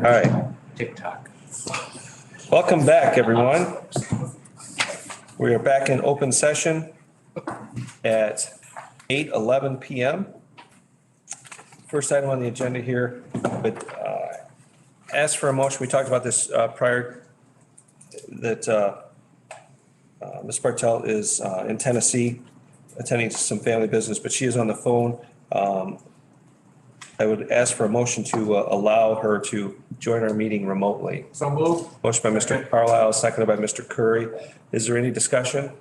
All right. TikTok. Welcome back, everyone. We are back in open session at 8:11 p.m. First item on the agenda here, but ask for a motion. We talked about this prior, that Ms. Bartel is in Tennessee attending to some family business, but she is on the phone. I would ask for a motion to allow her to join our meeting remotely. So move. Motion by Mr. Carlisle, seconded by Mr. Curry. Is there any discussion?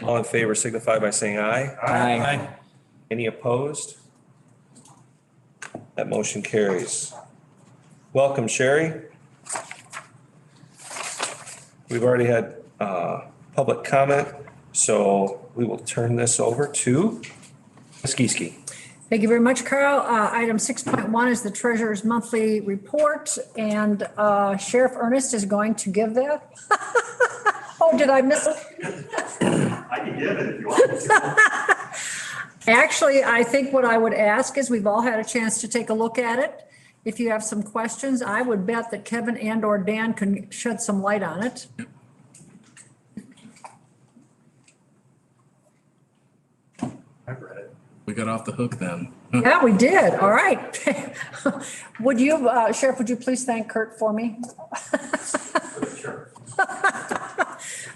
All in favor signify by saying aye. Aye. Any opposed? That motion carries. Welcome, Sherry. We've already had public comment, so we will turn this over to Ms. Gieske. Thank you very much, Carl. Item 6.1 is the treasurer's monthly report, and Sheriff Ernest is going to give that. Oh, did I miss it? I can give it if you want me to. Actually, I think what I would ask is, we've all had a chance to take a look at it. If you have some questions, I would bet that Kevin and or Dan can shed some light on it. I've read it. We got off the hook then. Yeah, we did. All right. Would you, Sheriff, would you please thank Kurt for me? Sure.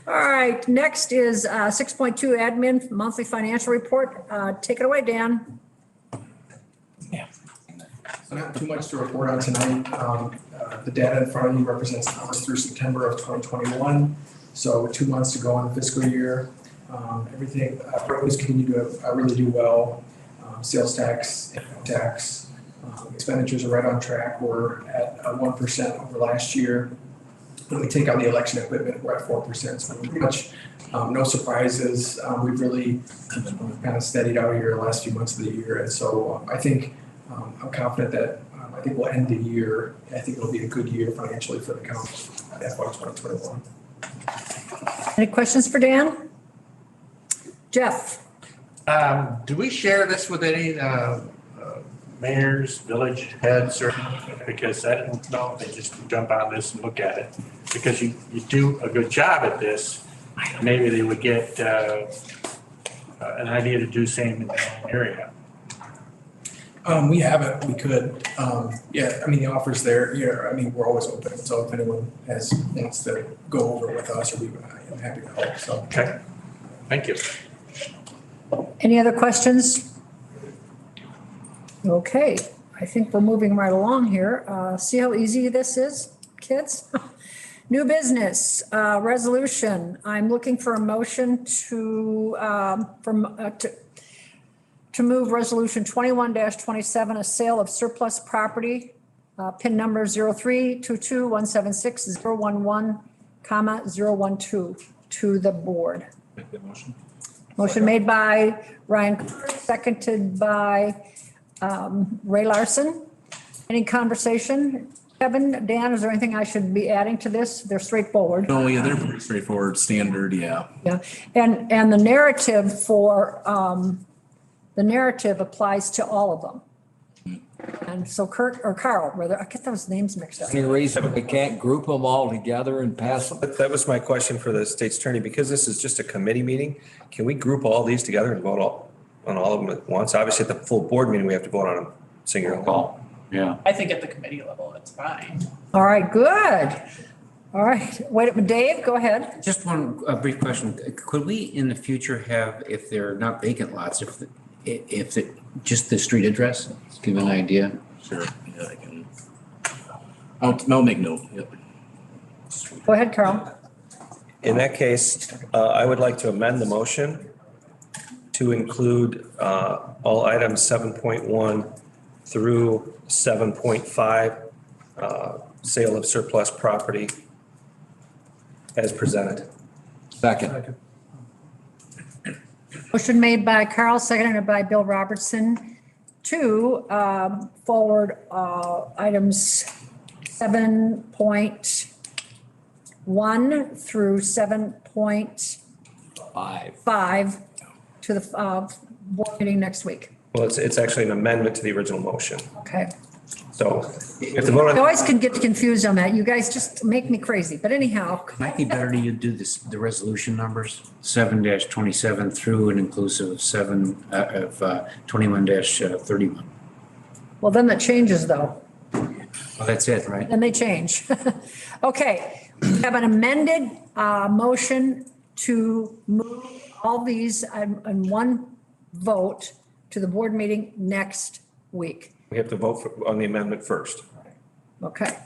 All right, next is 6.2 admin monthly financial report. Take it away, Dan. So not too much to report on tonight. The data in front of you represents numbers through September of 2021. So 2 months to go on the fiscal year. Everything, revenues continue to really do well. Sales tax, income tax, expenditures are right on track. We're at 1% over last year. When we take out the election equipment, we're at 4%. So pretty much no surprises. We've really kind of steadied out here the last few months of the year. And so I think I'm confident that I think we'll end the year. I think it'll be a good year financially for the county at FY 2021. Any questions for Dan? Jeff? Do we share this with any mayors, village heads, or, because I don't know if they just jump on this and look at it, because you do a good job at this, maybe they would get an idea to do same in their own area. We haven't, we could. Yeah, I mean, the offer's there. Yeah, I mean, we're always open. So if anyone wants to go over with us, or I'm happy to help. So Okay, thank you. Any other questions? Okay, I think we're moving right along here. See how easy this is, kids? New business, resolution. I'm looking for a motion to move resolution 21-27, a sale of surplus property, PIN number 0322176011, 012 to the board. Make that motion. Motion made by Ryan, seconded by Ray Larson. Any conversation? Kevin, Dan, is there anything I should be adding to this? They're straightforward. Oh, yeah, they're pretty straightforward, standard, yeah. Yeah, and the narrative applies to all of them. And so Kurt or Carl, rather, I get those names mixed up. Any reason we can't group them all together and pass them? That was my question for the state's attorney. Because this is just a committee meeting, can we group all these together and vote on all of them at once? Obviously, at the full board meeting, we have to vote on them singularly. Yeah. I think at the committee level, it's fine. All right, good. All right, wait, Dave, go ahead. Just one brief question. Could we in the future have, if they're not vacant lots, if just the street address, give an idea? Sure, yeah, I can. I'll make note, yep. Go ahead, Carl. In that case, I would like to amend the motion to include all items 7.1 through 7.5, sale of surplus property as presented. Second. Motion made by Carl, seconded by Bill Robertson to forward items 7.1 through 7.5 to the board meeting next week. Well, it's actually an amendment to the original motion. Okay. So we have to vote I on, always can get confused on that. You guys just make me crazy. But anyhow, Might be better to you do this, the resolution numbers, 7-27 through and inclusive of 21-31. well, then that changes though. Well, that's it, right? Then they change. Okay, we have an amended motion to move all these in one vote to the board meeting next week. we have to vote on the amendment first. Okay.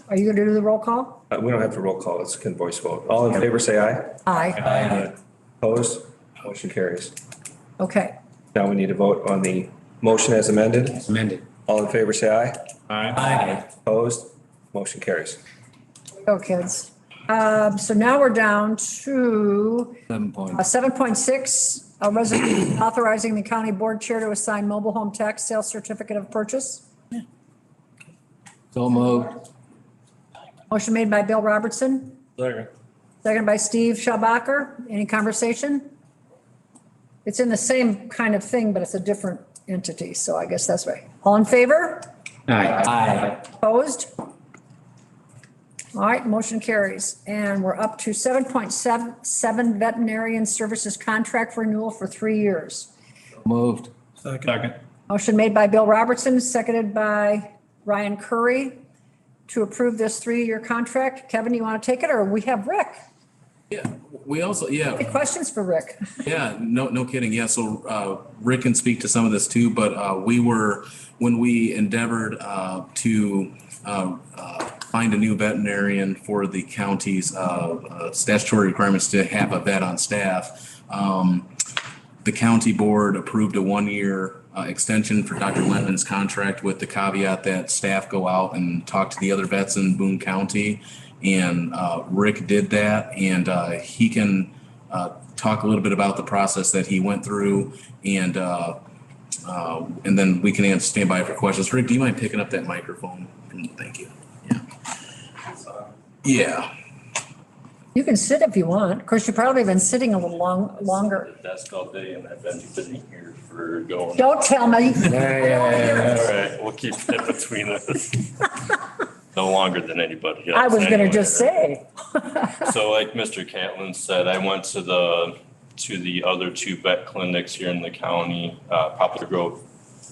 Are you going to do the roll call? We don't have to roll call, it's a voice vote. All in favor, say aye. Aye. Opposed? Motion carries. Okay. Now we need to vote on the motion as amended. Amended. All in favor, say aye. Aye. Opposed? Motion carries. Go, kids. So now we're down to 7.6, a resolution authorizing the county board chair to assign mobile home tax sales certificate of purchase. So moved. Motion made by Bill Robertson. Second by Steve Schabacher. Any conversation? It's in the same kind of thing, but it's a different entity, so I guess that's right. All in favor? Aye. Opposed? All right, motion carries. And we're up to 7.7 veterinarian services contract renewal for 3 years. Moved. Motion made by Bill Robertson, seconded by Ryan Curry to approve this 3-year contract. Kevin, you want to take it, or we have Rick? Yeah, we also, Any questions for Rick? no kidding. Yeah, so Rick can speak to some of this too, but when we endeavored to find a new veterinarian for the county's statutory requirements to have a vet on staff, the county board approved a 1-year extension for Dr. Lemon's contract with the caveat that staff go out and talk to the other vets in Boone County. And Rick did that, and he can talk a little bit about the process that he went through, and then we can stand by for questions. Rick, do you mind picking up that microphone? Thank you. Yeah. You can sit if you want. Of course, you've probably been sitting a little longer. Desk all day and I've been sitting here for going. Don't tell me. All right, we'll keep it between us. No longer than anybody else. I was going to anyway. just say. So like Mr. Catlin said, I went to the other 2 vet clinics here in the county, Poplar Grove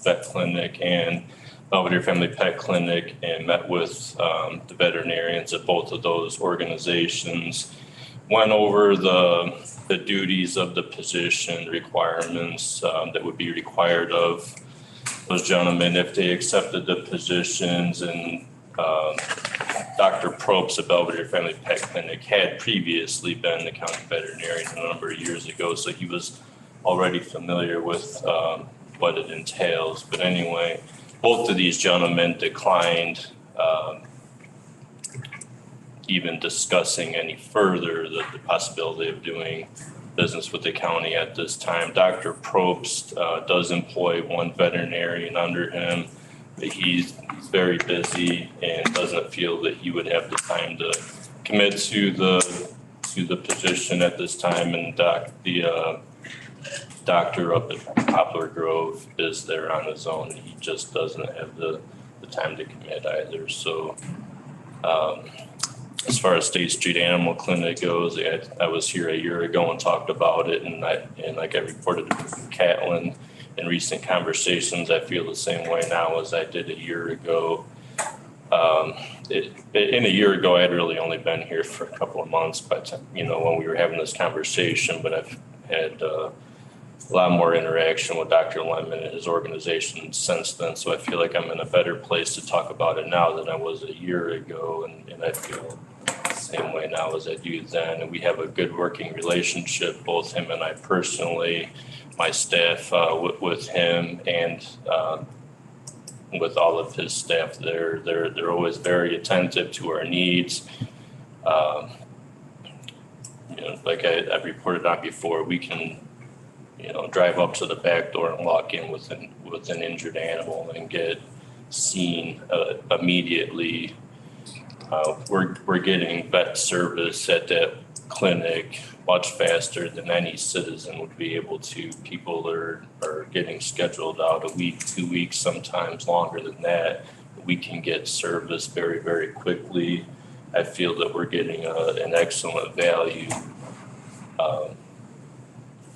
Vet Clinic and Belvedere Family Pet Clinic, and met with the veterinarians at both of those organizations. Went over the duties of the position, requirements that would be required of those gentlemen if they accepted the positions, and Dr. Probst at Belvedere Family Pet Clinic had previously been the county veterinarian a number of years ago, so he was already familiar with what it entails. But anyway, both of these gentlemen declined even discussing any further the possibility of doing business with the county at this time. Dr. Probst does employ 1 veterinarian under him, but he's very busy and doesn't feel that he would have the time to commit to the position at this time. And the doctor up at Poplar Grove is there on his own. He just doesn't have the time to commit either. So as far as State Street Animal Clinic goes, I was here a year ago and talked about it, and like I reported to Catlin in recent conversations, I feel the same way now as I did a year ago. In a year ago, I had really only been here for a couple of months, but when we were having this conversation, but I've had a lot more interaction with Dr. Lemon and his organization since then. So I feel like I'm in a better place to talk about it now than I was a year ago. And I feel the same way now as I do then. And we have a good working relationship, both him and I personally, my staff with him, and with all of his staff. They're always very attentive to our needs. Like I've reported on before, we can drive up to the back door and walk in with an injured animal and get seen immediately. We're getting vet service at that clinic much faster than any citizen would be able to. People are getting scheduled out a week, 2 weeks, sometimes longer than that. We can get service very, very quickly. I feel that we're getting an excellent value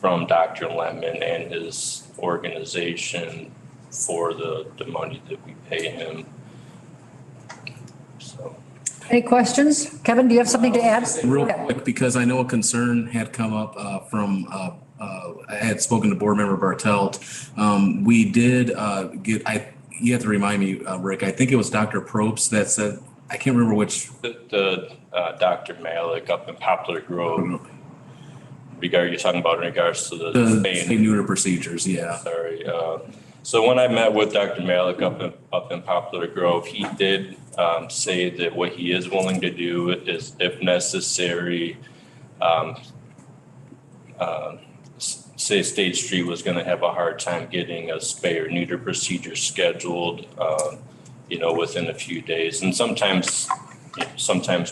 from Dr. Lemon and his organization for the money that we pay him. So. Any questions? Kevin, do you have something to add? Real Okay. quick, because I know a concern had come up from, I had spoken to board member Bartelt. We did you have to remind me, Rick, I think it was Dr. Probst that said, I can't remember which. The Dr. Malik up in Poplar Grove. You're talking about in regards to the spay neuter procedures, yeah. Sorry. So when I met with Dr. Malik up in Poplar Grove, he did say that what he is willing to do is, if necessary, say State Street was going to have a hard time getting a spay or neuter procedure scheduled, within a few days. And sometimes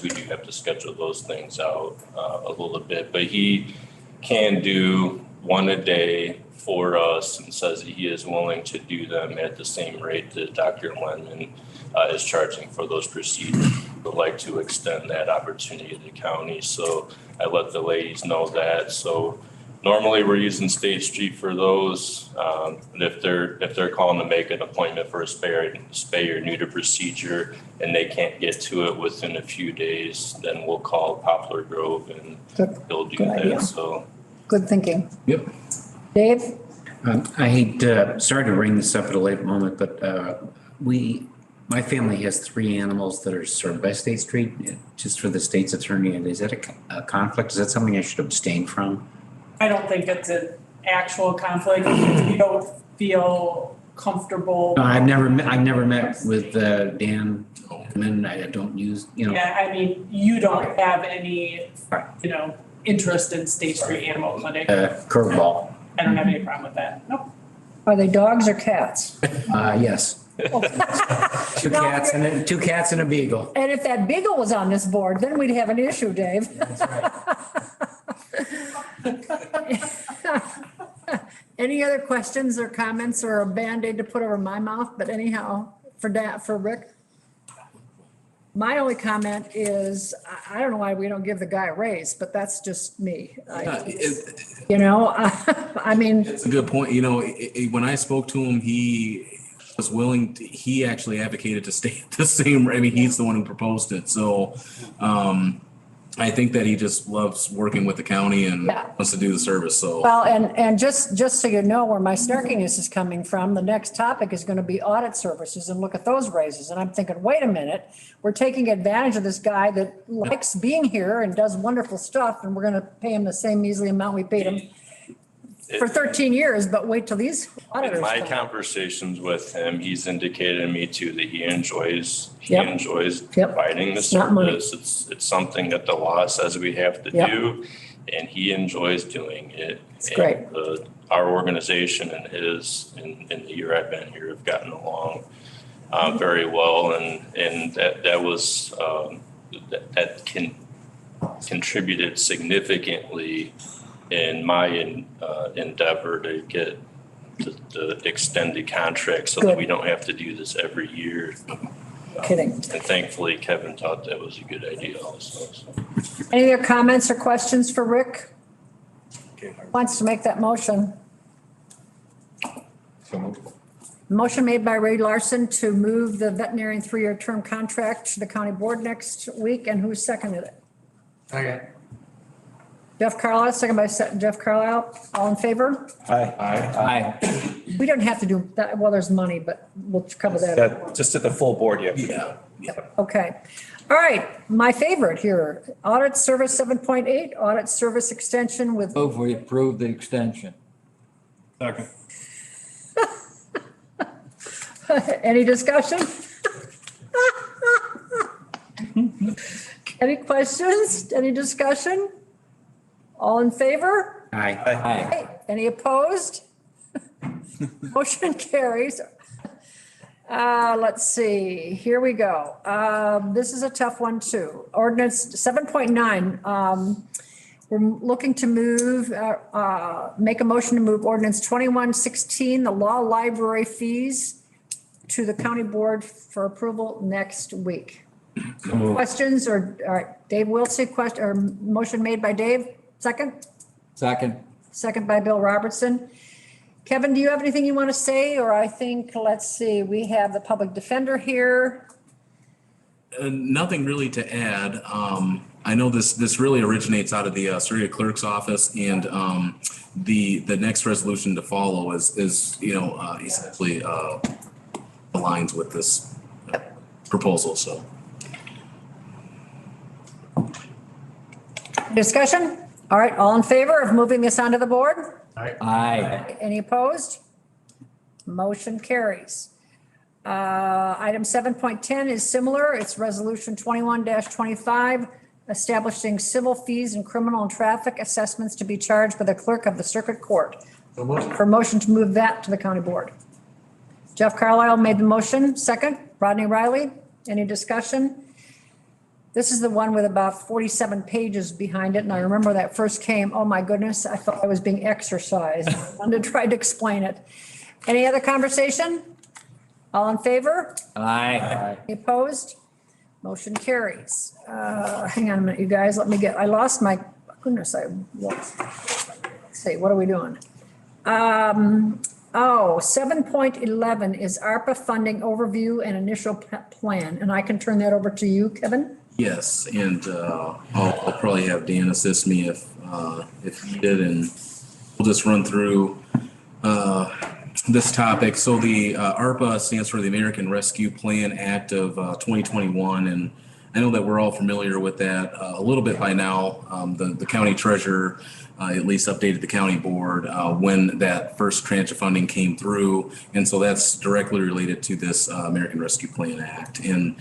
we do have to schedule those things out a little bit, but he can do one a day for us and says that he is willing to do them at the same rate that Dr. Lennon is charging for those procedures. Would like to extend that opportunity to the county. So I let the ladies know that. So normally we're using State Street for those. And if they're calling to make an appointment for a spay or neuter procedure and they can't get to it within a few days, then we'll call Poplar Grove and they'll do that. Idea. So Good thinking. Yep. Dave? I hate, sorry to bring this up at a late moment, but my family has 3 animals that are served by State Street, just for the state's attorney. And is that a conflict? Is that something I should abstain from? I don't think it's an actual conflict. If you don't feel comfortable. No, I've never met with Dan. And I don't use, Yeah, I mean, you don't have any, interest in State Street Animal Clinic. Curveball. I don't have any problem with that. Nope. Are they dogs or cats? Yes. Two cats and a beagle. And if that beagle was on this board, then we'd have an issue, Dave. That's right. Any other questions or comments or a Band-Aid to put over my mouth? But anyhow, for Rick? My only comment is, I don't know why we don't give the guy a raise, but that's just me. I mean. It's a good point. When I spoke to him, he was willing to, he actually advocated to stay at the same, he's the one who proposed it. So, I think that he just loves working with the county and wants to do the service, so. Well, and just so you know where my snarkiness is coming from, the next topic is going to be audit services and look at those raises. And I'm thinking, wait a minute, we're taking advantage of this guy that likes being here and does wonderful stuff, and we're going to pay him the same measly amount we paid him for 13 years, but wait till these auditors in my come. conversations with him, he's indicated to me too that he enjoys Yep. providing the Not money. service. It's something that the law says we have to do, and he enjoys doing it. It's great. Our organization and his, in the year I've been here, have gotten along very well, and that was that contributed significantly in my endeavor to get the extended contract so that we don't have to do this every year. Kidding. And thankfully, Kevin thought that was a good idea also. So. Any other comments or questions for Rick? Wants to make that motion? Motion made by Ray Larson to move the veterinarian 3-year term contract to the county board next week, and who seconded it? Okay. Jeff Carlisle, second by Jeff Carlisle. All in favor? Aye. We don't have to do that. Well, there's money, but we'll cover that. Just at the full board, yeah. Okay. All right. My favorite here, audit service 7.8, audit service extension with. Move we approve the extension. Second. Any discussion? Any questions? Any discussion? All in favor? Aye. Aye. Any opposed? Motion carries. Let's see, here we go. This is a tough one too. Ordinance 7.9. We're looking to move, make a motion to move ordinance 2116, the law library fees, to the county board for approval next week. Questions or, all right, Dave Wiltsey, question, or motion made by Dave, second? Second. Second by Bill Robertson. Kevin, do you have anything you want to say? Or I think, let's see, we have the public defender here. Nothing really to add. I know this really originates out of the circuit clerk's office, and the next resolution to follow is essentially aligns with this proposal. So. Discussion? All right, all in favor of moving this onto the board? Aye. Any opposed? Motion carries. Item 7.10 is similar. It's resolution 21-25, establishing civil fees and criminal and traffic assessments to be charged by the clerk of the circuit court. For motion to move that to the county board. Jeff Carlisle made the motion. Second, Rodney Riley. Any discussion? This is the one with about 47 pages behind it. And I remember that first came, oh my goodness, I thought I was being exercised. I wanted to try to explain it. Any other conversation? All in favor? Aye. Any opposed? Motion carries. Hang on a minute, you guys, I lost my, goodness, let's see, what are we doing? 7.11 is ARPA funding overview and initial plan. And I can turn that over to you, Kevin? Yes, and I'll probably have Dan assist me if needed, and we'll just run through this topic. So the ARPA stands for the American Rescue Plan Act of 2021, and I know that we're all familiar with that a little bit by now. The county treasurer at least updated the county board when that first tranche of funding came through. And so that's directly related to this American Rescue Plan Act. And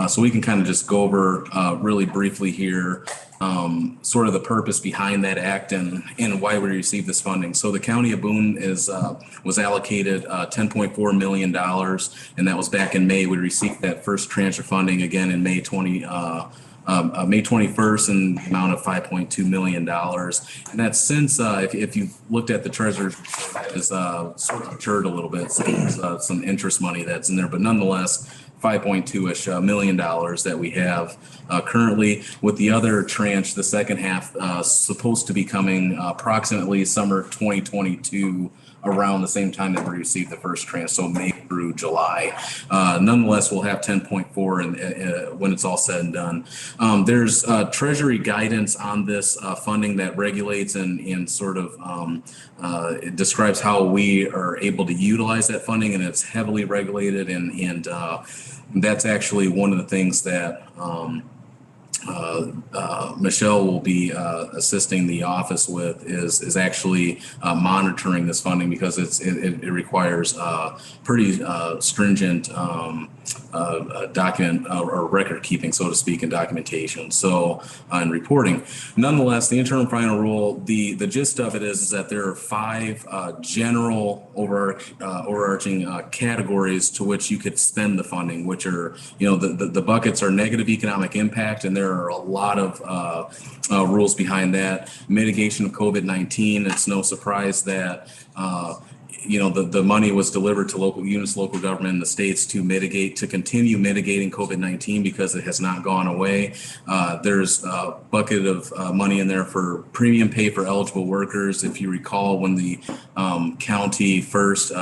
so we can kind of just go over really briefly here sort of the purpose behind that act and why we received this funding. So the county of Boone was allocated $10.4 million, and that was back in May. We received that first tranche of funding again in May 21st in the amount of $5.2 million. And that's since, if you've looked at the treasurer's, is sort of matured a little bit. So there's some interest money that's in there, but nonetheless, $5.2-ish million that we have currently, with the other tranche, the second half, supposed to be coming approximately summer 2022, around the same time that we received the first tranche, so May through July. Nonetheless, we'll have 10.4 when it's all said and done. There's Treasury guidance on this funding that regulates and sort of it describes how we are able to utilize that funding, and it's heavily regulated, and that's actually one of the things that Michelle will be assisting the office with is actually monitoring this funding, because it requires pretty stringent document or record keeping, so to speak, and documentation. So and reporting. Nonetheless, the interim final rule, the gist of it is that there are 5 general overarching categories to which you could spend the funding, which are, the buckets are negative economic impact, and there are a lot of rules behind that. Mitigation of COVID-19. It's no surprise that the money was delivered to local units, local government in the states to continue mitigating COVID-19, because it has not gone away. There's a bucket of money in there for premium pay for eligible workers. If you recall, when the county first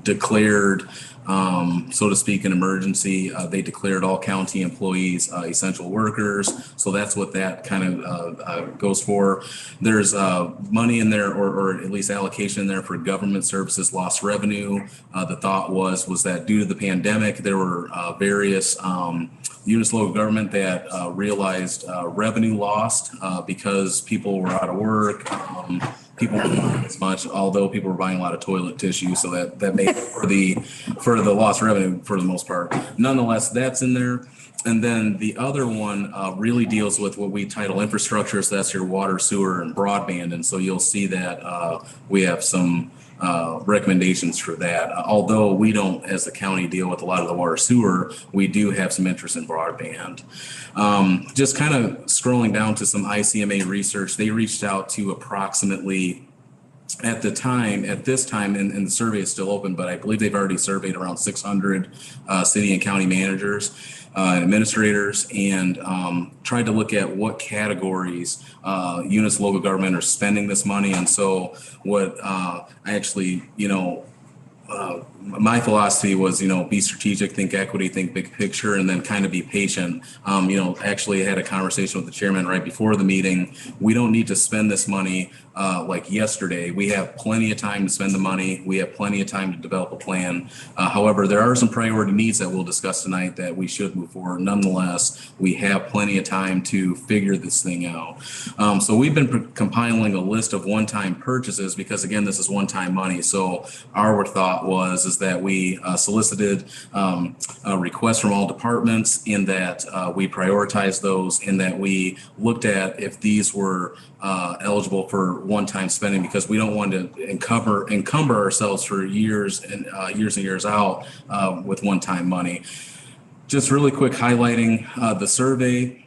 declared, so to speak, an emergency, they declared all county employees essential workers. So that's what that kind of goes for. There's money in there, or at least allocation in there, for government services lost revenue. The thought was that due to the pandemic, there were various units of local government that realized revenue lost because people were out of work. People weren't buying as much, although people were buying a lot of toilet tissue, so that made for the lost revenue for the most part. Nonetheless, that's in there. And then the other one really deals with what we title infrastructure. So that's your water, sewer, and broadband. And so you'll see that we have some recommendations for that. Although we don't, as the county, deal with a lot of the water sewer, we do have some interest in broadband. Just kind of scrolling down to some ICMA research, they reached out to approximately at this time, and the survey is still open, but I believe they've already surveyed around 600 city and county managers and administrators, and tried to look at what categories units of local government are spending this money. And so what I actually, my philosophy was, be strategic, think equity, think big picture, and then kind of be patient. Actually I had a conversation with the chairman right before the meeting. We don't need to spend this money like yesterday. We have plenty of time to spend the money. We have plenty of time to develop a plan. However, there are some priority needs that we'll discuss tonight that we should move forward. Nonetheless, we have plenty of time to figure this thing out. So we've been compiling a list of one-time purchases because, again, this is one-time money. So our thought is that we solicited a request from all departments, in that we prioritized those, in that we looked at if these were eligible for one-time spending, because we don't want to encumber ourselves for years and years out with one-time money. Just really quick highlighting the survey,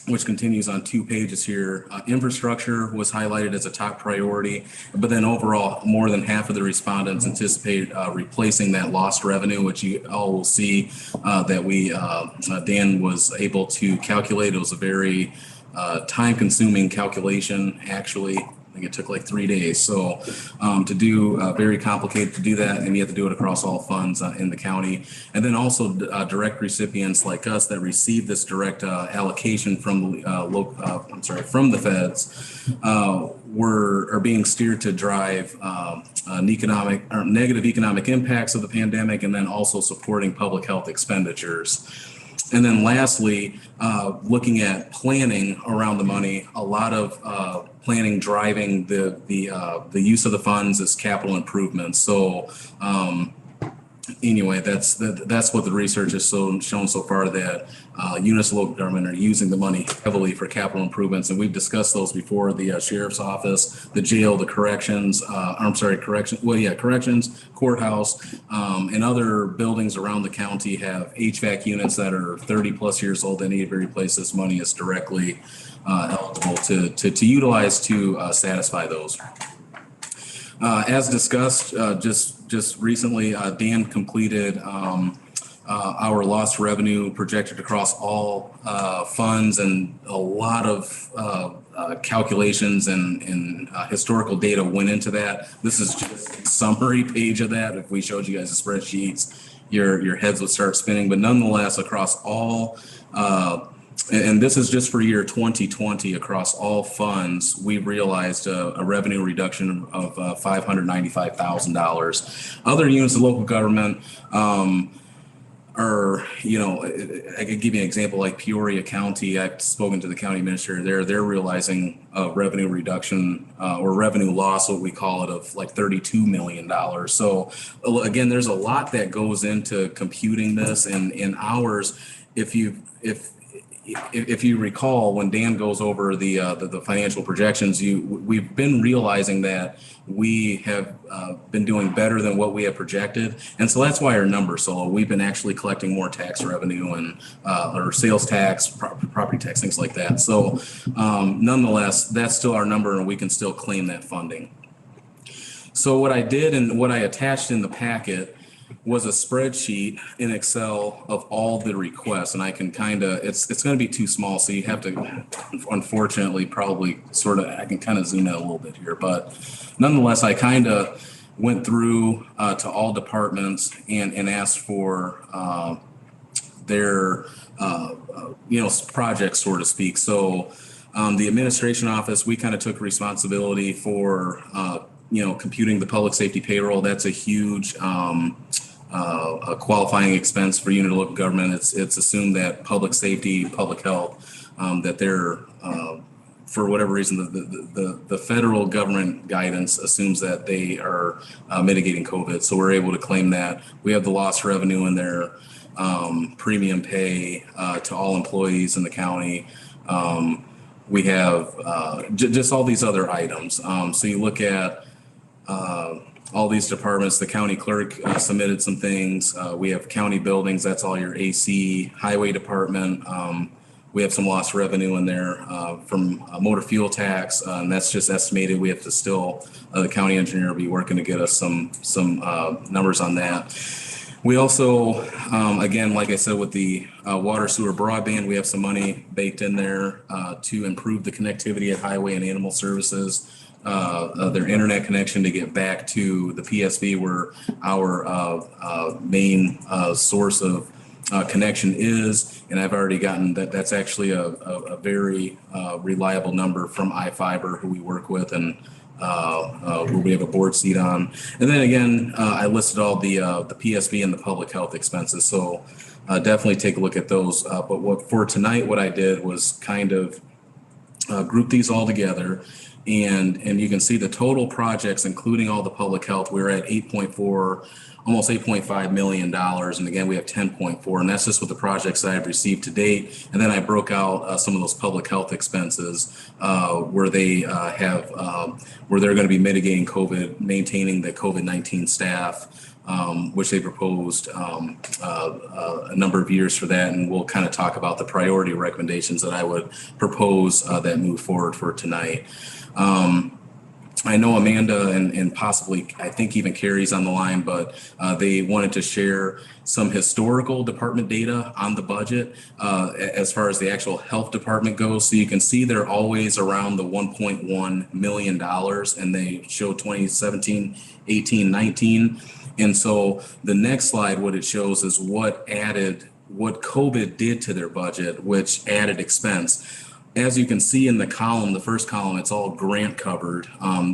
which continues on 2 pages here. Infrastructure was highlighted as a top priority, but then overall, more than half of the respondents anticipated replacing that lost revenue, which you all will see that Dan was able to calculate. It was a very time-consuming calculation, actually. I think it took like 3 days. So to do very complicated to do that, and you have to do it across all funds in the county. And then also direct recipients like us that receive this direct allocation from from the feds are being steered to drive negative economic impacts of the pandemic, and then also supporting public health expenditures. And then lastly, looking at planning around the money, a lot of planning driving the use of the funds is capital improvements. So anyway, that's what the research has shown so far, that units of local government are using the money heavily for capital improvements. And we've discussed those before: the sheriff's office, the jail, the corrections, corrections, courthouse, and other buildings around the county have HVAC units that are 30 plus years old. They need to replace. This money is directly eligible to utilize to satisfy those. As discussed, just recently, Dan completed our lost revenue projected across all funds, and a lot of calculations and historical data went into that. This is just a summary page of that. If we showed you guys the spreadsheets, your heads would start spinning. But nonetheless, across all and this is just for year 2020, across all funds, we realized a revenue reduction of $595,000. Other units of local government are, I could give you an example like Peoria County. I've spoken to the county administrator. They're realizing a revenue reduction or revenue loss, what we call it, of like $32 million. So again, there's a lot that goes into computing this, and in ours, if you recall, when Dan goes over the financial projections, we've been realizing that we have been doing better than what we have projected, and so that's why our numbers so low. We've been actually collecting more tax revenue and or sales tax, property tax, things like that. So nonetheless, that's still our number, and we can still claim that funding. So what I did and what I attached in the packet was a spreadsheet in Excel of all the requests, and I can it's going to be too small, so you have to, unfortunately, probably I can kind of zoom in a little bit here, but nonetheless, I kind of went through to all departments and asked for their projects, so to speak. So the administration office, we kind of took responsibility for computing the public safety payroll. That's a huge a qualifying expense for unit of local government. It's assumed that public safety, public health, that they're for whatever reason, the federal government guidance assumes that they are mitigating COVID. So we're able to claim that. We have the lost revenue in there, premium pay to all employees in the county. We have just all these other items. So you look at all these departments. The county clerk submitted some things. We have county buildings, that's all your AC, highway department. We have some lost revenue in there from motor fuel tax, and that's just estimated. We have to still, the county engineer will be working to get us some numbers on that. We also, again, like I said, with the water sewer broadband, we have some money baked in there to improve the connectivity at Highway and Animal Services, their internet connection to get back to the PSV where our main source of connection is. And I've already gotten that's actually a very reliable number from iFiber, who we work with, and where we have a board seat on. And then again, I listed all the PSV and the public health expenses. So definitely take a look at those. But for tonight, what I did was kind of group these all together. And you can see the total projects, including all the public health, we're at 8.4, almost $8.5 million. And again, we have 10.4, and that's just with the projects that I've received to date. And then I broke out some of those public health expenses where they where they're going to be mitigating COVID, maintaining the COVID-19 staff, which they proposed a number of years for that. And we'll kind of talk about the priority recommendations that I would propose that move forward for tonight. I know Amanda and possibly, I think even Carrie's on the line, but they wanted to share some historical department data on the budget as far as the actual health department goes. So you can see they're always around the $1.1 million, and they show 2017, 18, 19. And so the next slide, what it shows is what COVID did to their budget, which added expense. As you can see in the column, the first column, it's all grant covered.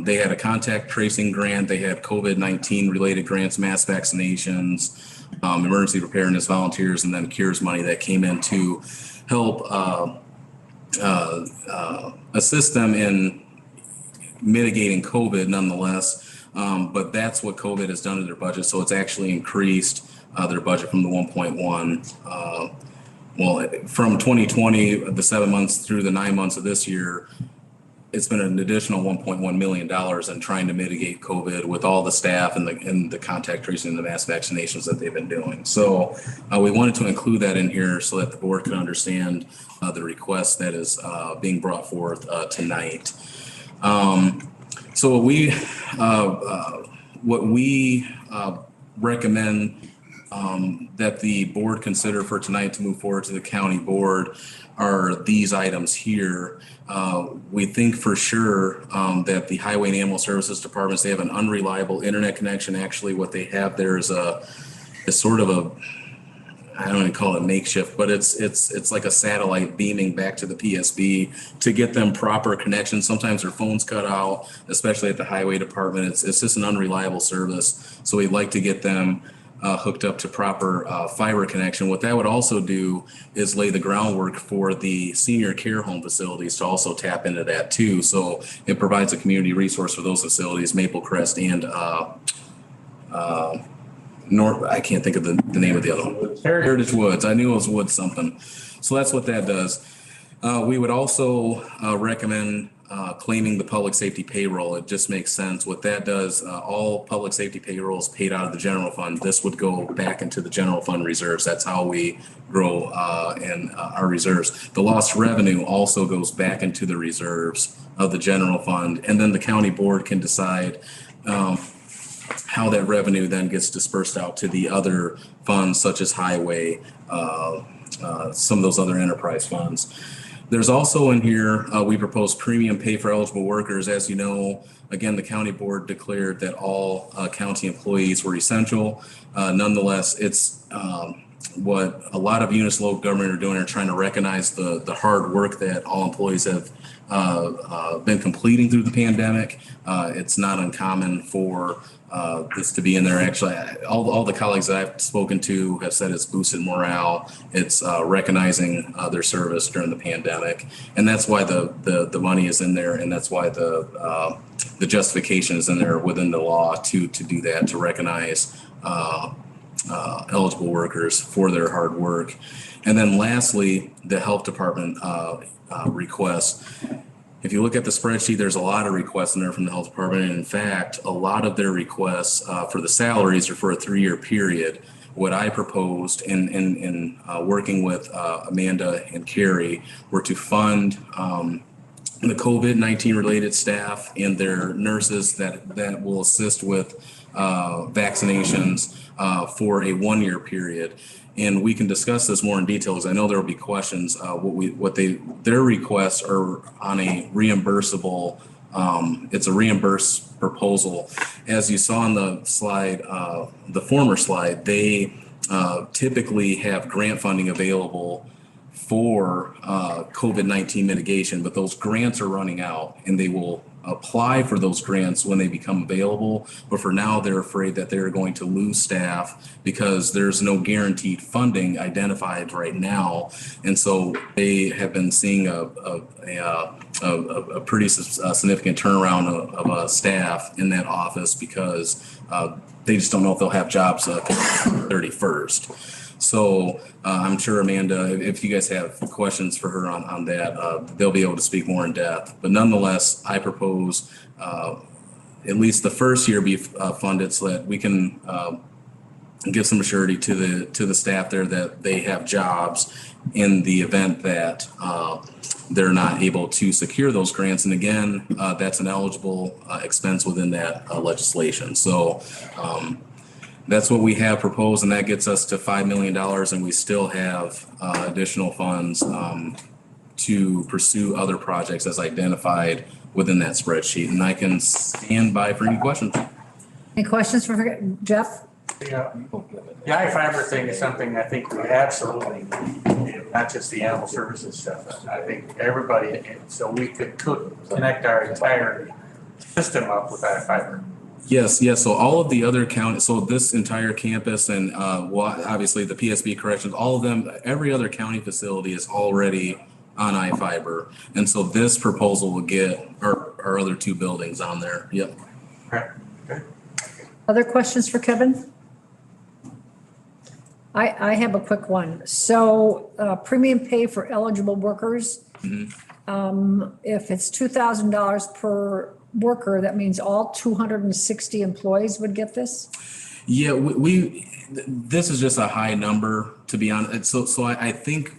They had a contact tracing grant. They had COVID-19 related grants, mass vaccinations, emergency preparedness volunteers, and then CURES money that came in to help assist them in mitigating COVID nonetheless. But that's what COVID has done to their budget. So it's actually increased their budget from the 1.1. Well, from 2020, the 7 months through the 9 months of this year, it's been an additional $1.1 million in trying to mitigate COVID with all the staff and the contact tracing and the mass vaccinations that they've been doing. So we wanted to include that in here so that the board can understand the request that is being brought forth tonight. So what we recommend that the board consider for tonight to move forward to the county board are these items here. We think for sure that the Highway and Animal Services departments, they have an unreliable internet connection. Actually, what they have there is sort of a, I don't even call it makeshift, but it's like a satellite beaming back to the PSB to get them proper connection. Sometimes their phones cut out, especially at the highway department. It's just an unreliable service. So we'd like to get them hooked up to proper fiber connection. What that would also do is lay the groundwork for the senior care home facilities to also tap into that too. So it provides a community resource for those facilities, Maple Crest and I can't think of the name of the other one. Heritage Woods. I knew it was Woods something. So that's what that does. We would also recommend claiming the public safety payroll. It just makes sense. What that does, all public safety payroll is paid out of the general fund. This would go back into the general fund reserves. That's how we grow in our reserves. The lost revenue also goes back into the reserves of the general fund. And then the county board can decide how that revenue then gets dispersed out to the other funds such as highway, some of those other enterprise funds. There's also in here, we propose premium pay for eligible workers. As you know, again, the county board declared that all county employees were essential. Nonetheless, it's what a lot of units of local government are doing are trying to recognize the hard work that all employees have been completing through the pandemic. It's not uncommon for this to be in there. Actually, all the colleagues that I've spoken to have said it's boosted morale. It's recognizing their service during the pandemic, and that's why the money is in there, and that's why the justification is in there within the law to do that, to recognize eligible workers for their hard work. And then lastly, the health department request. if you look at the spreadsheet, there's a lot of requests in there from the health department. And in fact, a lot of their requests for the salaries are for a 3-year period. What I proposed in working with Amanda and Carrie were to fund the COVID-19 related staff and their nurses that will assist with vaccinations for a 1-year period. And we can discuss this more in detail because I know there will be questions. Their requests are on a reimbursable. It's a reimbursed proposal. As you saw on the slide, the former slide, they typically have grant funding available for COVID-19 mitigation, but those grants are running out and they will apply for those grants when they become available. But for now, they're afraid that they're going to lose staff because there's no guaranteed funding identified right now. And so they have been seeing a pretty significant turnaround of staff in that office because they just don't know if they'll have jobs 31st. So I'm sure Amanda, if you guys have questions for her on that, they'll be able to speak more in depth. But nonetheless, I propose at least the first year be funded so that we can give some assurity to the staff there that they have jobs in the event that they're not able to secure those grants. And again, that's an eligible expense within that legislation. So that's what we have proposed, and that gets us to $5 million, and we still have additional funds to pursue other projects as identified within that spreadsheet. And I can stand by for any questions. Any questions for Jeff? Yeah. The iFiber thing is something I think we absolutely need, not just the animal services stuff. I think everybody, so we could connect our entire system up with iFiber. Yes. So all of the other counties, so this entire campus and obviously the PSB corrections, all of them, every other county facility is already on iFiber. And so this proposal will get our other 2 buildings on there. Yep. Okay. Other questions for Kevin? I have a quick one. So premium pay for eligible workers. If it's $2,000 per worker, that means all 260 employees would get this? Yeah, this is just a high number, to be honest. So I think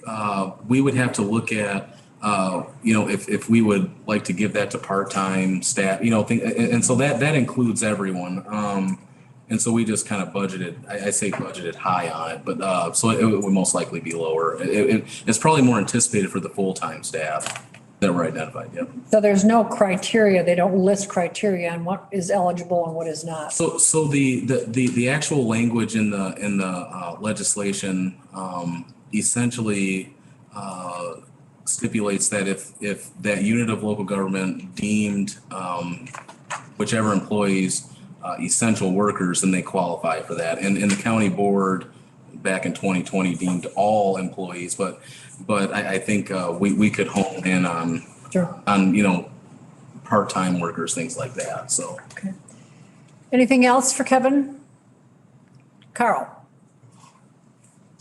we would have to look at, if we would like to give that to part-time staff, and so that includes everyone. And so we just kind of budgeted, I say budgeted high on it, but so it would most likely be lower. It's probably more anticipated for the full-time staff that were identified, yeah. So there's no criteria, they don't list criteria on what is eligible and what is not. So the actual language in the legislation essentially stipulates that if that unit of local government deemed whichever employees essential workers, then they qualify for that. And the county board back in 2020 deemed all employees, but I think we could hone in on Sure. on part-time workers, things like that. So. Okay. Anything else for Kevin? Carl?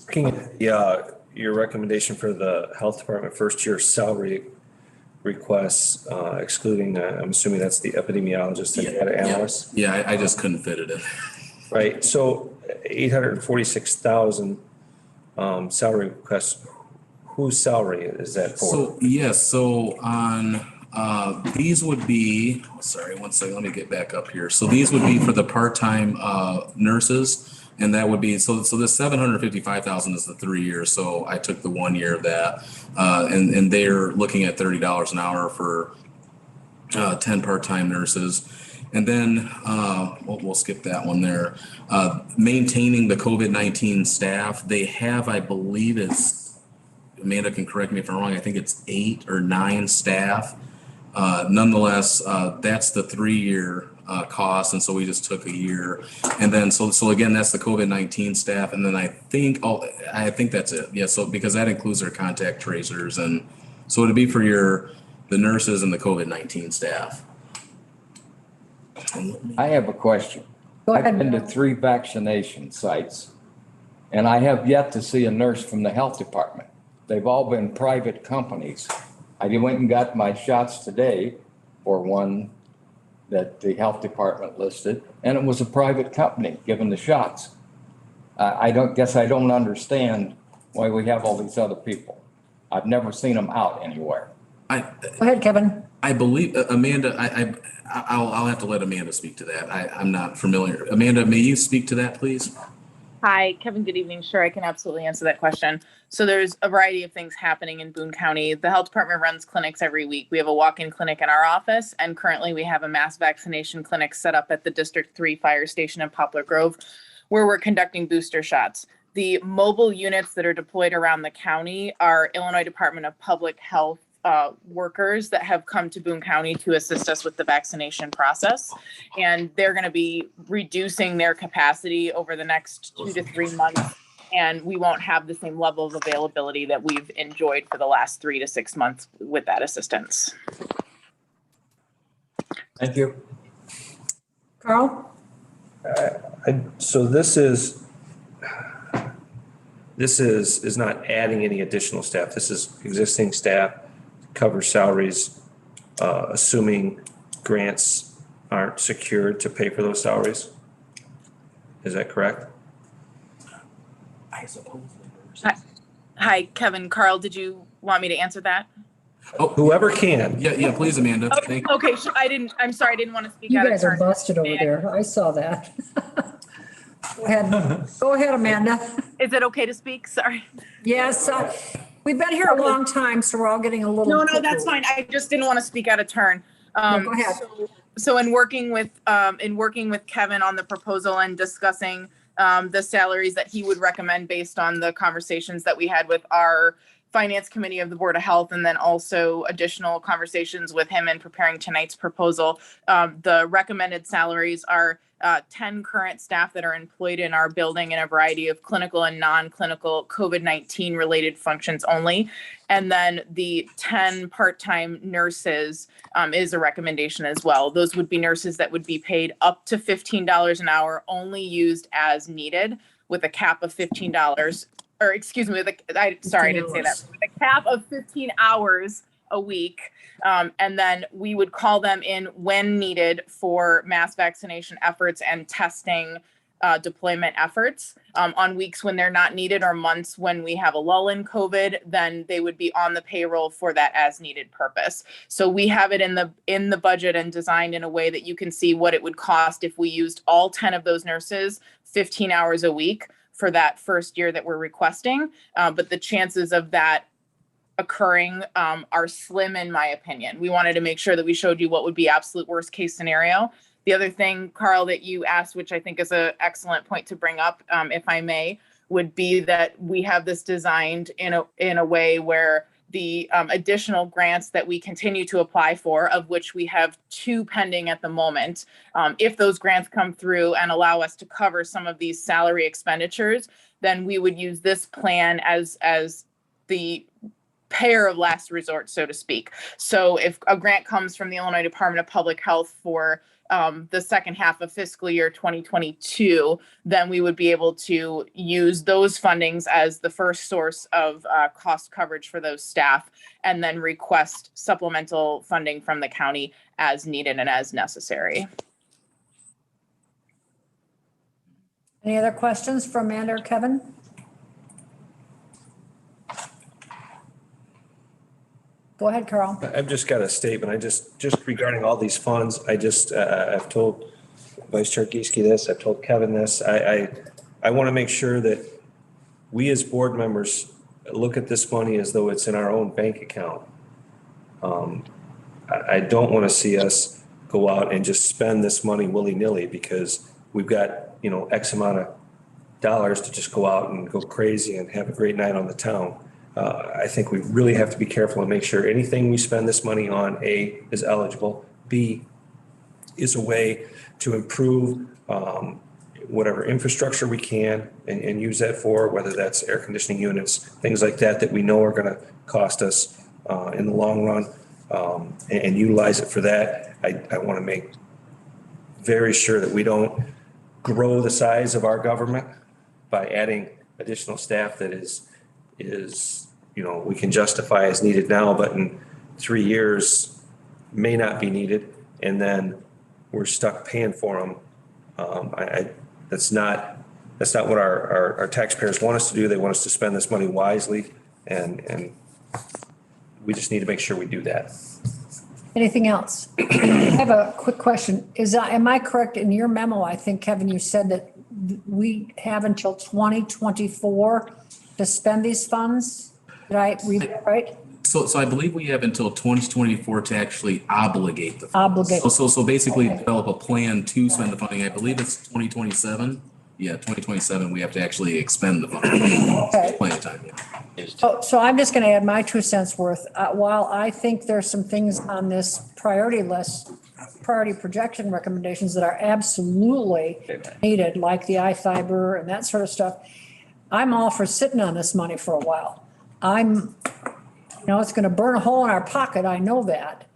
Looking at your recommendation for the health department first year salary requests, excluding, I'm assuming that's the epidemiologist and data analyst. Yeah, I just couldn't fit it in. Right, so 846,000 salary requests. Whose salary is that for? So yes, so on these would be, sorry, one second, let me get back up here. So these would be for the part-time nurses. And that would be, so the 755,000 is the 3 years. So I took the 1 year of that, and they're looking at $30 an hour for 10 part-time nurses. And then we'll skip that one there. Maintaining the COVID-19 staff, they have, I believe it's, Amanda can correct me if I'm wrong, I think it's 8 or 9 staff. Nonetheless, that's the 3-year cost, and so we just took a year. And then so again, that's the COVID-19 staff, and then I think that's it. Yeah, so because that includes their contact tracers, and so it'd be for the nurses and the COVID-19 staff. I have a question. Go ahead. I've been to 3 vaccination sites, and I have yet to see a nurse from the health department. They've all been private companies. I went and got my shots today for one that the health department listed, and it was a private company giving the shots. I don't understand why we have all these other people. I've never seen them out anywhere. Go ahead, Kevin. I believe, Amanda, I'll have to let Amanda speak to that. I'm not familiar. Amanda, may you speak to that, please? Hi, Kevin, good evening. Sure, I can absolutely answer that question. So there's a variety of things happening in Boone County. The health department runs clinics every week. We have a walk-in clinic in our office, and currently we have a mass vaccination clinic set up at the District 3 Fire Station in Poplar Grove, where we're conducting booster shots. The mobile units that are deployed around the county are Illinois Department of Public Health workers that have come to Boone County to assist us with the vaccination process. And they're going to be reducing their capacity over the next 2 to 3 months. And we won't have the same level of availability that we've enjoyed for the last 3 to 6 months with that assistance. Thank you. Carl? So this is not adding any additional staff. This is existing staff, cover salaries, assuming grants aren't secured to pay for those salaries. Is that correct? I suppose. Hi, Kevin. Carl, did you want me to answer that? Oh, Whoever can. yeah, please, Amanda. Okay, Thank you. okay, I'm sorry, I didn't want to speak You out of guys are turn. busted over there. I saw that. Go ahead, Amanda. Is it okay to speak? Sorry. Yes, we've been here a long time, so we're all getting a little. No, that's fine. I just didn't want to speak out of turn. No, go ahead. So in working with Kevin on the proposal and discussing the salaries that he would recommend based on the conversations that we had with our Finance Committee of the Board of Health, and then also additional conversations with him in preparing tonight's proposal, the recommended salaries are 10 current staff that are employed in our building in a variety of clinical and non-clinical COVID-19 related functions only. And then the 10 part-time nurses is a recommendation as well. Those would be nurses that would be paid up to $15 an hour, only used as needed, with a cap of $15, or excuse me, I didn't say that, with a cap of 15 hours a week. And then we would call them in when needed for mass vaccination efforts and testing deployment efforts. On weeks when they're not needed or months when we have a lull in COVID, then they would be on the payroll for that as needed purpose. So we have it in the budget and designed in a way that you can see what it would cost if we used all 10 of those nurses 15 hours a week for that first year that we're requesting. But the chances of that occurring are slim, in my opinion. We wanted to make sure that we showed you what would be absolute worst case scenario. The other thing, Carl, that you asked, which I think is an excellent point to bring up, if I may, would be that we have this designed in a way where the additional grants that we continue to apply for, of which we have 2 pending at the moment, if those grants come through and allow us to cover some of these salary expenditures, then we would use this plan as the payer of last resort, so to speak. So if a grant comes from the Illinois Department of Public Health for the second half of fiscal year 2022, then we would be able to use those fundings as the first source of cost coverage for those staff, and then request supplemental funding from the county as needed and as necessary. Any other questions for Amanda or Kevin? Go ahead, Carl. I've just got a statement. Just regarding all these funds, I've told Vice Chair Gieske this, I've told Kevin this. I want to make sure that we as board members look at this money as though it's in our own bank account. I don't want to see us go out and just spend this money willy-nilly because we've got, X amount of dollars to just go out and go crazy and have a great night on the town. I think we really have to be careful and make sure anything we spend this money on, A, is eligible, B, is a way to improve whatever infrastructure we can and use that for, whether that's air conditioning units, things like that we know are going to cost us in the long run, and utilize it for that. I want to make very sure that we don't grow the size of our government by adding additional staff that is we can justify as needed now, but in 3 years may not be needed, and then we're stuck paying for them. That's not what our taxpayers want us to do. They want us to spend this money wisely, and we just need to make sure we do that. Anything else? I have a quick question. Am I correct in your memo? I think, Kevin, you said that we have until 2024 to spend these funds. Did I read that right? So I believe we have until 2024 to actually obligate the funds. Obligate. So basically develop a plan to spend the funding. I believe it's 2027. Yeah, 2027, we have to actually expend the funds. Okay. Plenty of time, yeah. So I'm just going to add my 2 cents worth. While I think there's some things on this priority list, priority projection recommendations that are absolutely needed, like the I-fiber and that sort of stuff, I'm all for sitting on this money for a while. It's going to burn a hole in our pocket, I know that,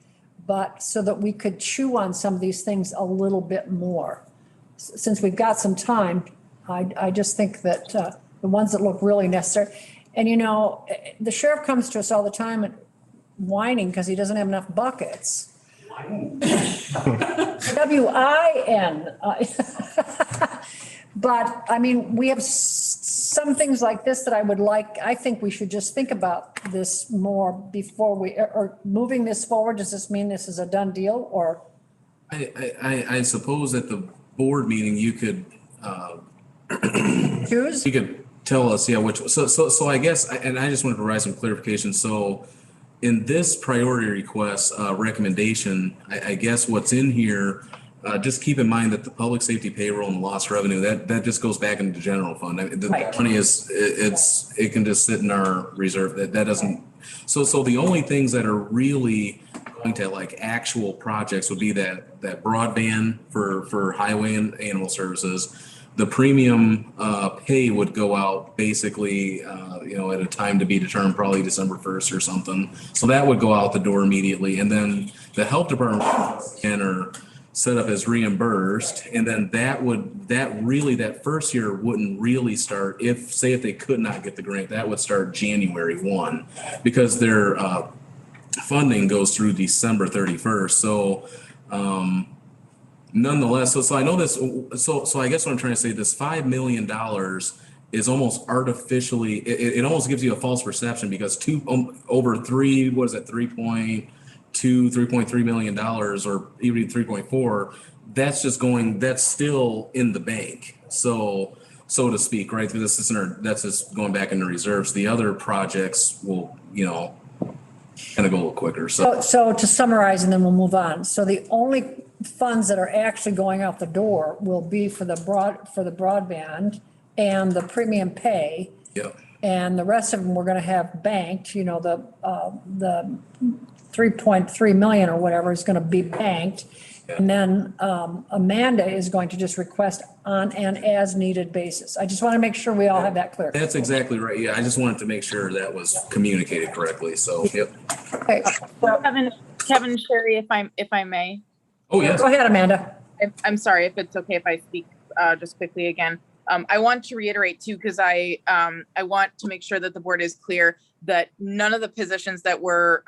but so that we could chew on some of these things a little bit more. Since we've got some time, I just think that the ones that look really necessary. And the sheriff comes to us all the time and whining because he doesn't have enough buckets. WIN. But I mean, we have some things like this that I think we should just think about this more before or moving this forward. Does this mean this is a done deal or? I suppose at the board meeting, you could, choose? you could tell us, which, so I guess, and I just wanted to provide some clarification. So in this priority request recommendation, I guess what's in here, just keep in mind that the public safety payroll and lost revenue, that just goes back into the general fund. The Right. money it can just sit in our reserve. That doesn't, so the only things that are really going to like actual projects would be that broadband for highway and animal services. The premium pay would go out basically, at a time to be determined, probably December 1st or something. So that would go out the door immediately. And then the health department are set up as reimbursed. And then that first year wouldn't really start if they could not get the grant, that would start January 1 because their funding goes through December 31st. So, nonetheless, so I know this, so I guess what I'm trying to say, this $5 million is almost artificially, it almost gives you a false perception because $3.3 million or even 3.4, that's still in the bank. So to speak, right? Because that's just going back into reserves. The other projects will, kind of go a little quicker. So to summarize, and then we'll move on. So the only funds that are actually going out the door will be for the broadband and the premium pay. Yep. And the rest of them, we're going to have banked, the 3.3 million or whatever is going to be banked. Yeah. And then Amanda is going to just request on an as needed basis. I just want to make sure we all have that clear. That's exactly right. Yeah, I just wanted to make sure that was communicated correctly. So, yep. Okay. Kevin, Sherry, if I may. Oh, yes. Go ahead, Amanda. I'm sorry if it's okay if I speak just quickly again. I want to reiterate too, because I want to make sure that the board is clear that none of the positions that we're